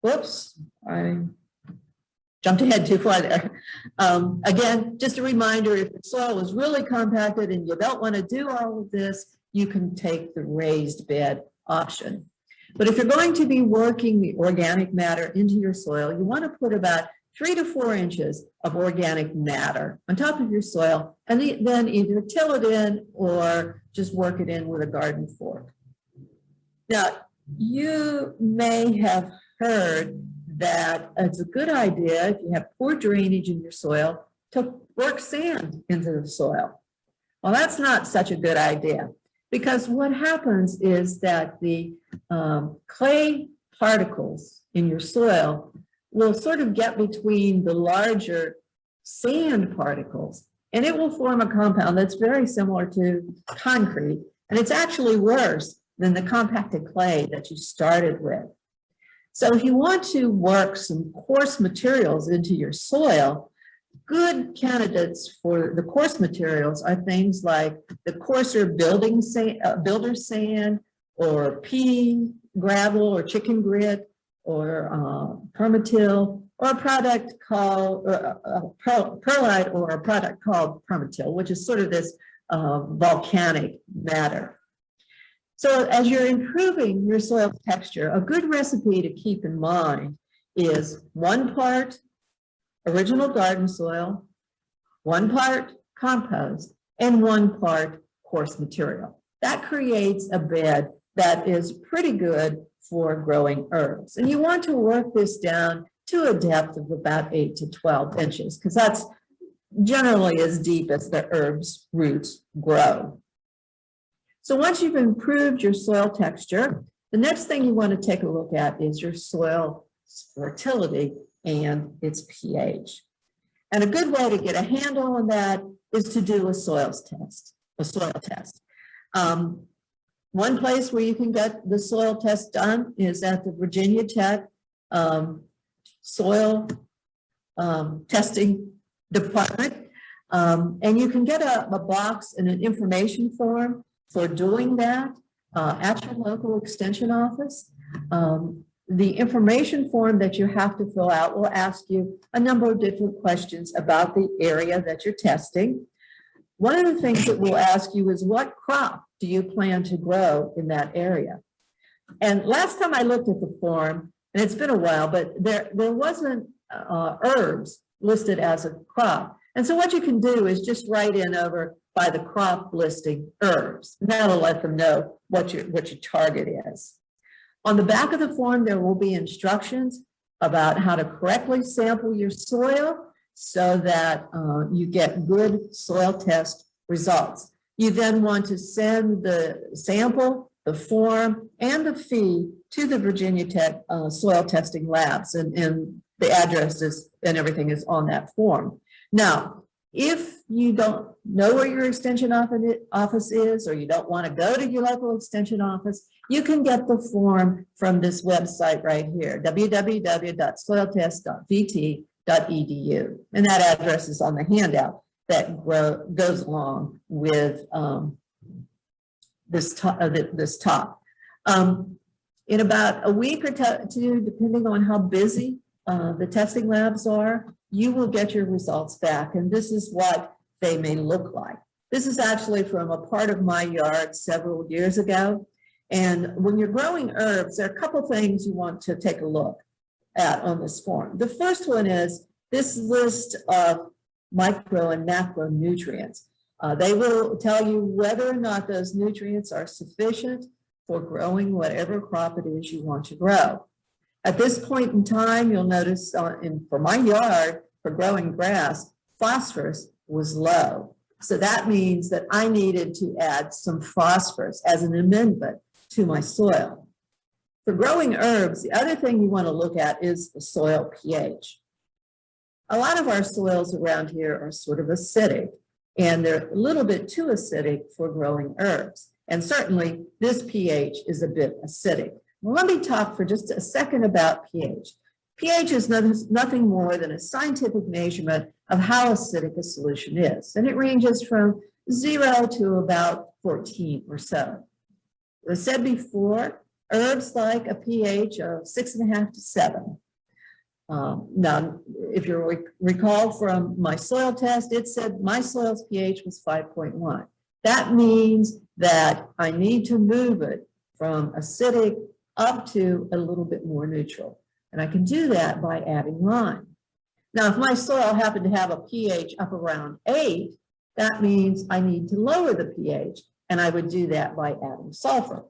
Whoops, I jumped ahead too far there. Again, just a reminder, if the soil is really compacted and you don't want to do all of this, you can take the raised bed option. But if you're going to be working the organic matter into your soil, you want to put about 3 to 4 inches of organic matter on top of your soil, and then either till it in or just work it in with a garden fork. Now, you may have heard that it's a good idea, if you have poor drainage in your soil, to work sand into the soil. Well, that's not such a good idea, because what happens is that the clay particles in your soil will sort of get between the larger sand particles, and it will form a compound that's very similar to concrete, and it's actually worse than the compacted clay that you started with. So if you want to work some coarse materials into your soil, good candidates for the coarse materials are things like the coarser builder's sand, or pea gravel, or chicken grit, or permatil, or a product called perlite, or a product called permatil, which is sort of this volcanic matter. So as you're improving your soil texture, a good recipe to keep in mind is 1 part original garden soil, 1 part compost, and 1 part coarse material. That creates a bed that is pretty good for growing herbs. And you want to work this down to a depth of about 8 to 12 inches, because that's generally as deep as the herb's roots grow. So once you've improved your soil texture, the next thing you want to take a look at is your soil its fertility, and its pH. And a good way to get a handle on that is to do a soil test. One place where you can get the soil test done is at the Virginia Tech soil testing department. And you can get a box and an information form for doing that at your local extension office. The information form that you have to fill out will ask you a number of different questions about the area that you're testing. One of the things that we'll ask you is, what crop do you plan to grow in that area? And last time I looked at the form, and it's been a while, but there wasn't herbs listed as a crop. And so what you can do is just write in over by the crop listing herbs. And that'll let them know what your target is. On the back of the form, there will be instructions about how to correctly sample your soil so that you get good soil test results. You then want to send the sample, the form, and the fee to the Virginia Tech soil testing labs, and the addresses and everything is on that form. Now, if you don't know where your extension office is, or you don't want to go to your local extension office, you can get the form from this website right here, www.soiltest.vt.edu. And that address is on the handout that goes along with this talk. In about a week or two, depending on how busy the testing labs are, you will get your results back, and this is what they may look like. This is actually from a part of my yard several years ago, and when you're growing herbs, there are a couple things you want to take a look at on this form. The first one is this list of micro and macronutrients. They will tell you whether or not those nutrients are sufficient for growing whatever crop it is you want to grow. At this point in time, you'll notice for my yard, for growing grass, phosphorus was low. So that means that I needed to add some phosphorus as an amendment to my soil. For growing herbs, the other thing you want to look at is the soil pH. A lot of our soils around here are sort of acidic, and they're a little bit too acidic for growing herbs. And certainly this pH is a bit acidic. Well, let me talk for just a second about pH. pH is nothing more than a scientific measurement of how acidic a solution is. And it ranges from 0 to about 14 or so. As I said before, herbs like a pH of 6.5 to 7. Now, if you recall from my soil test, it said my soil's pH was 5.1. That means that I need to move it from acidic up to a little bit more neutral. And I can do that by adding lime. Now, if my soil happened to have a pH up around 8, that means I need to lower the pH, and I would do that by adding sulfur.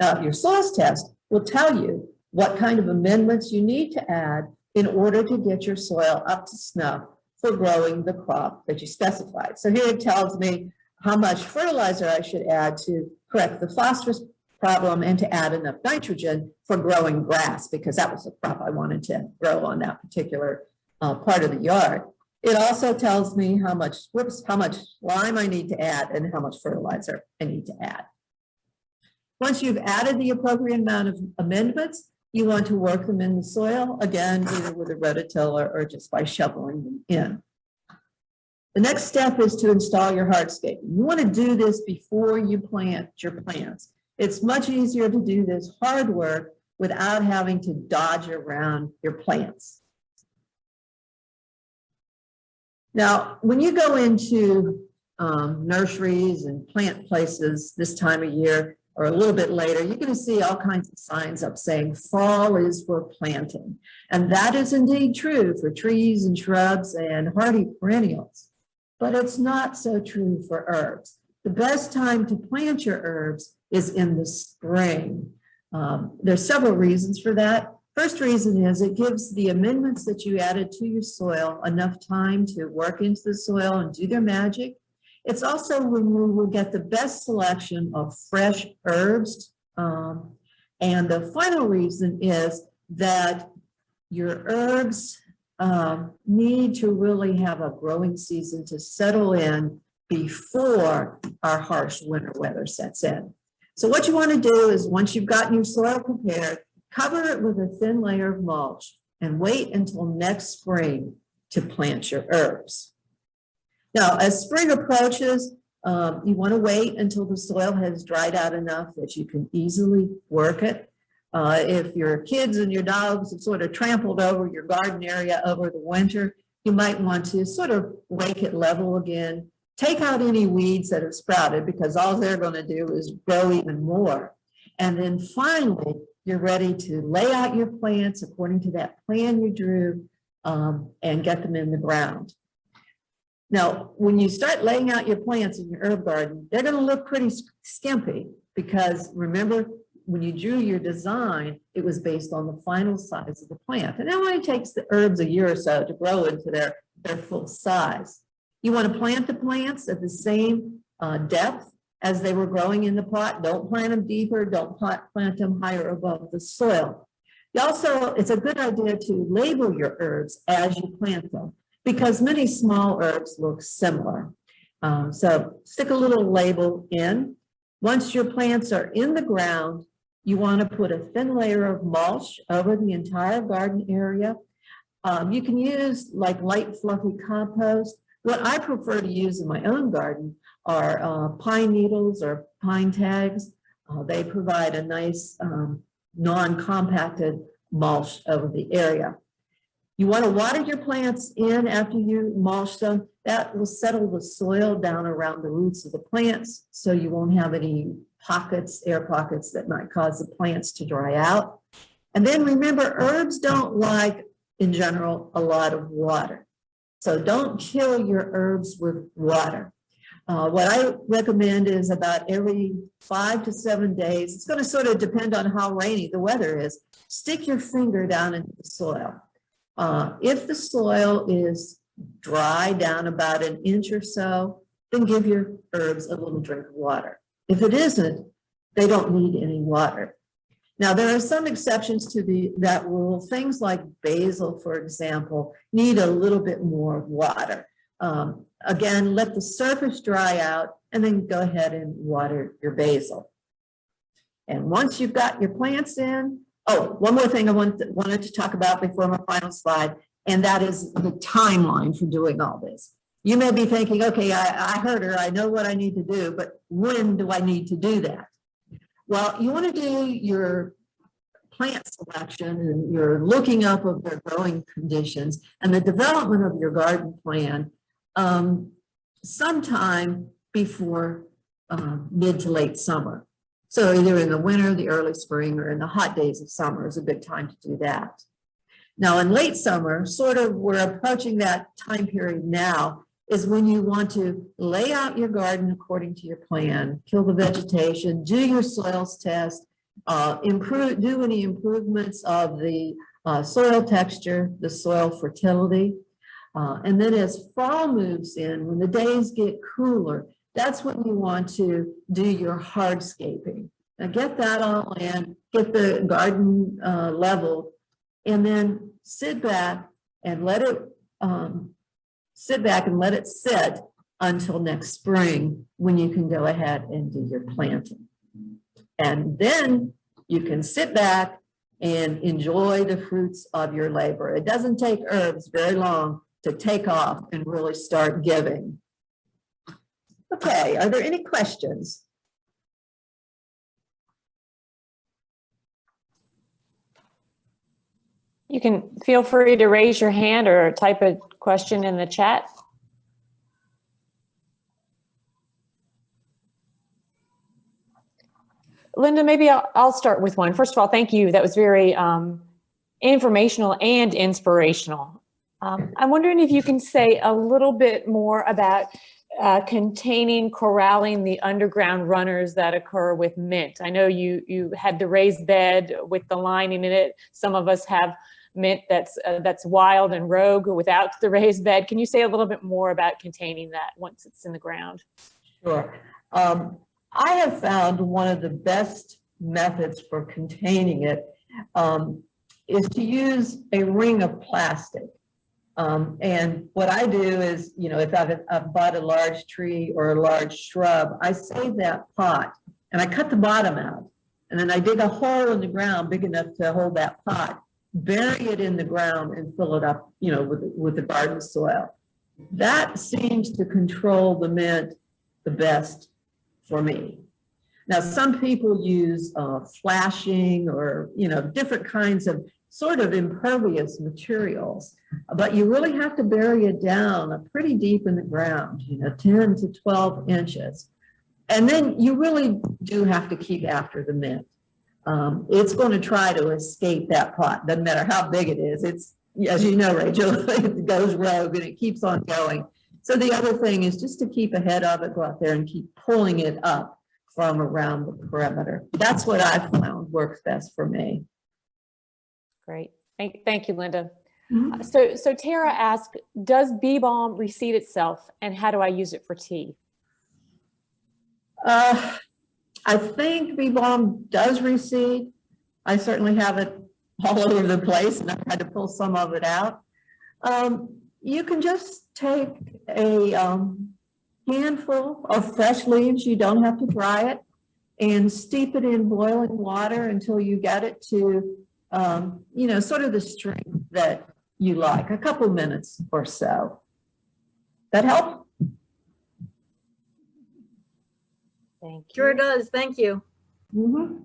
Now, your soils test will tell you what kind of amendments you need to add in order to get your soil up to snuff for growing the crop that you specified. So here it tells me how much fertilizer I should add to correct the phosphorus problem and to add enough nitrogen for growing grass, because that was the crop I wanted to grow on that particular part of the yard. It also tells me how much lime I need to add and how much fertilizer I need to add. Once you've added the appropriate amount of amendments, you want to work them in the soil, again, either with a rototiller or just by shoveling them in. The next step is to install your hardscape. You want to do this before you plant your plants. It's much easier to do this hard work without having to dodge around your plants. Now, when you go into nurseries and plant places this time of year or a little bit later, you're going to see all kinds of signs up saying fall is for planting. And that is indeed true for trees and shrubs and hardy perennials. But it's not so true for herbs. The best time to plant your herbs is in the spring. There's several reasons for that. First reason is it gives the amendments that you added to your soil enough time to work into the soil and do their magic. It's also when you will get the best selection of fresh herbs. And the final reason is that your herbs need to really have a growing season to settle in before our harsh winter weather sets in. So what you want to do is, once you've gotten your soil prepared, cover it with a thin layer of mulch and wait until next spring to plant your herbs. Now, as spring approaches, you want to wait until the soil has dried out enough that you can easily work it. If your kids and your dogs have sort of trampled over your garden area over the winter, you might want to sort of rake it level again. Take out any weeds that have sprouted, because all they're going to do is grow even more. And then finally, you're ready to lay out your plants according to that plan you drew, and get them in the ground. Now, when you start laying out your plants in your herb garden, they're going to look pretty skimpy, because remember, when you drew your design, it was based on the final size of the plant. And it only takes the herbs a year or so to grow into their full size. You want to plant the plants at the same depth as they were growing in the pot. Don't plant them deeper. Don't plant them higher above the soil. You also, it's a good idea to label your herbs as you plant them, because many small herbs look similar. So stick a little label in. Once your plants are in the ground, you want to put a thin layer of mulch over the entire garden area. You can use like light fluffy compost. What I prefer to use in my own garden are pine needles or pine tags. They provide a nice non-compacted mulch over the area. You want to water your plants in after you mulch them. That will settle the soil down around the roots of the plants, so you won't have any pockets, air pockets that might cause the plants to dry out. And then remember, herbs don't like, in general, a lot of water. So don't kill your herbs with water. What I recommend is about every 5 to 7 days. It's going to sort of depend on how rainy the weather is. Stick your finger down into the soil. If the soil is dry down about an inch or so, then give your herbs a little drink of water. If it isn't, they don't need any water. Now, there are some exceptions to that rule. Things like basil, for example, need a little bit more water. Again, let the surface dry out and then go ahead and water your basil. And once you've got your plants in, oh, one more thing I wanted to talk about before my final slide, and that is the timeline for doing all this. You may be thinking, okay, I heard her, I know what I need to do, but when do I need to do that? Well, you want to do your plant selection and your looking up of their growing conditions and the development of your garden plan sometime before mid to late summer. So either in the winter, the early spring, or in the hot days of summer is a good time to do that. Now in late summer, sort of we're approaching that time period now, is when you want to lay out your garden according to your plan, kill the vegetation, do your soils test, do any improvements of the soil texture, the soil fertility. And then as fall moves in, when the days get cooler, that's when you want to do your hardscaping. Now get that all in, get the garden leveled, and then sit back and let it sit until next spring, when you can go ahead and do your planting. And then you can sit back and enjoy the fruits of your labor. It doesn't take herbs very long to take off and really start giving. Okay, are there any questions? You can feel free to raise your hand or type a question in the chat. Linda, maybe I'll start with one. First of all, thank you. That was very informational and inspirational. I'm wondering if you can say a little bit more about containing, corralling the underground runners that occur with mint. I know you had the raised bed with the lining in it. Some of us have mint that's wild and rogue without the raised bed. Can you say a little bit more about containing that once it's in the ground? Sure. I have found one of the best methods for containing it is to use a ring of plastic. And what I do is, you know, if I've bought a large tree or a large shrub, I save that pot and I cut the bottom out. And then I dig a hole in the ground big enough to hold that pot, bury it in the ground and fill it up, you know, with the garden soil. That seems to control the mint the best for me. Now, some people use flashing or, you know, different kinds of sort of impervious materials, but you really have to bury it down pretty deep in the ground, you know, 10 to 12 inches. And then you really do have to keep after the mint. It's going to try to escape that pot, doesn't matter how big it is. It's, as you know, Rachel, it goes rogue and it keeps on going. So the other thing is just to keep ahead of it, go out there and keep pulling it up from around the perimeter. That's what I've found works best for me. Great. Thank you, Linda. Mhm. So Tara asked, does bee balm reseed itself and how do I use it for tea? I think bee balm does reseed. I certainly have it all over the place and I've had to pull some of it out. You can just take a handful of fresh leaves, you don't have to dry it, and steep it in boiling water until you get it to, you know, sort of the strength that you like, a couple minutes or so. That help? Thank you. Sure does. Thank you. Mm-hmm.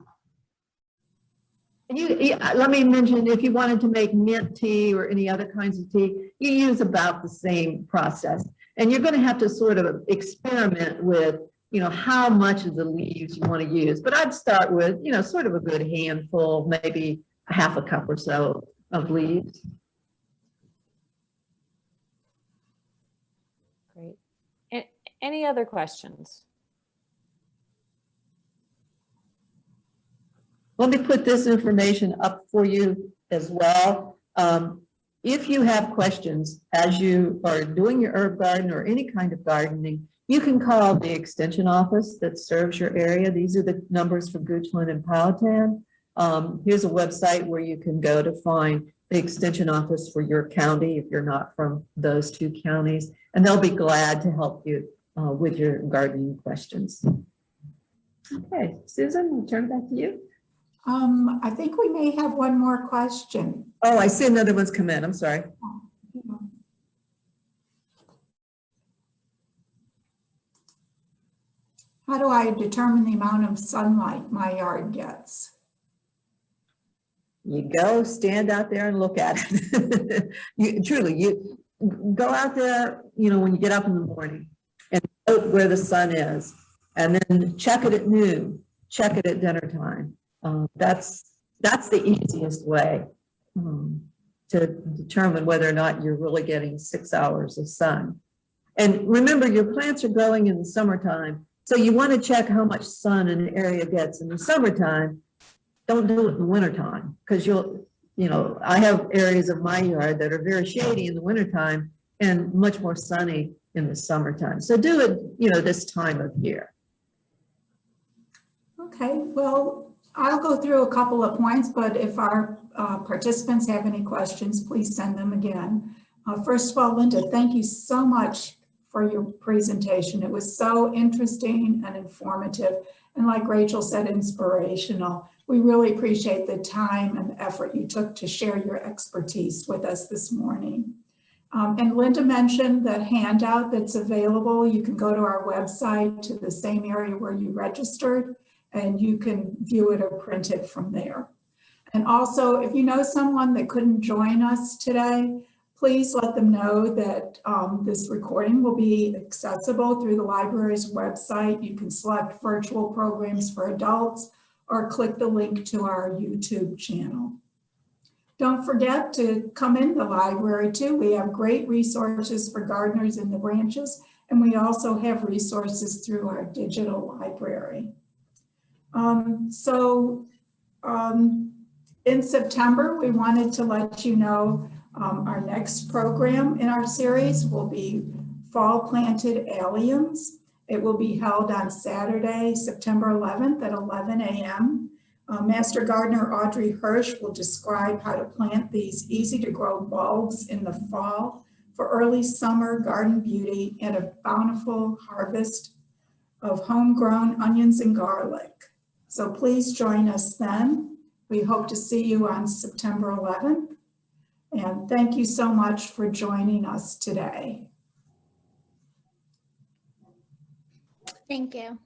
Let me mention, if you wanted to make mint tea or any other kinds of tea, you use about the same process. And you're going to have to sort of experiment with, you know, how much of the leaves you want to use. But I'd start with, you know, sort of a good handful, maybe a half a cup or so of leaves. Great. Any other questions? Let me put this information up for you as well. If you have questions as you are doing your herb garden or any kind of gardening, you can call the extension office that serves your area. These are the numbers for Goochland and Powhatan. Here's a website where you can go to find the extension office for your county if you're not from those two counties, and they'll be glad to help you with your gardening questions. Okay, Susan, we'll turn back to you. I think we may have one more question. Oh, I see another one's come in. I'm sorry. How do I determine the amount of sunlight my yard gets? You go stand out there and look at it. You go out there, you know, when you get up in the morning and note where the sun is, and then check it at noon, check it at dinner time. That's the easiest way to determine whether or not you're really getting 6 hours of sun. And remember, your plants are growing in the summertime, so you want to check how much sun an area gets in the summertime. Don't do it in the wintertime, because you know, I have areas of my yard that are very shady in the wintertime and much more sunny in the summertime. So do it, you know, this time of year. Okay, well, I'll go through a couple of points, but if our participants have any questions, please send them again. First of all, Linda, thank you so much for your presentation. It was so interesting and informative, and like Rachel said, inspirational. We really appreciate the time and the effort you took to share your expertise with us this morning. And Linda mentioned the handout that's available. You can go to our website to the same area where you registered, and you can view it or print it from there. And also, if you know someone that couldn't join us today, please let them know that this recording will be accessible through the library's website. You can select virtual programs for adults or click the link to our YouTube channel. Don't forget to come in the library too. We have great resources for gardeners in the branches, and we also have resources through our digital library. In September, we wanted to let you know our next program in our series will be Fall Planted Alliums. It will be held on Saturday, September 11th at 11 a.m. Master Gardener Audrey Hirsch will describe how to plant these easy-to-grow bulbs in the fall for early summer garden beauty and a bountiful harvest of homegrown onions and garlic. So please join us then. We hope to see you on September 11th. And thank you so much for joining us today. Thank you.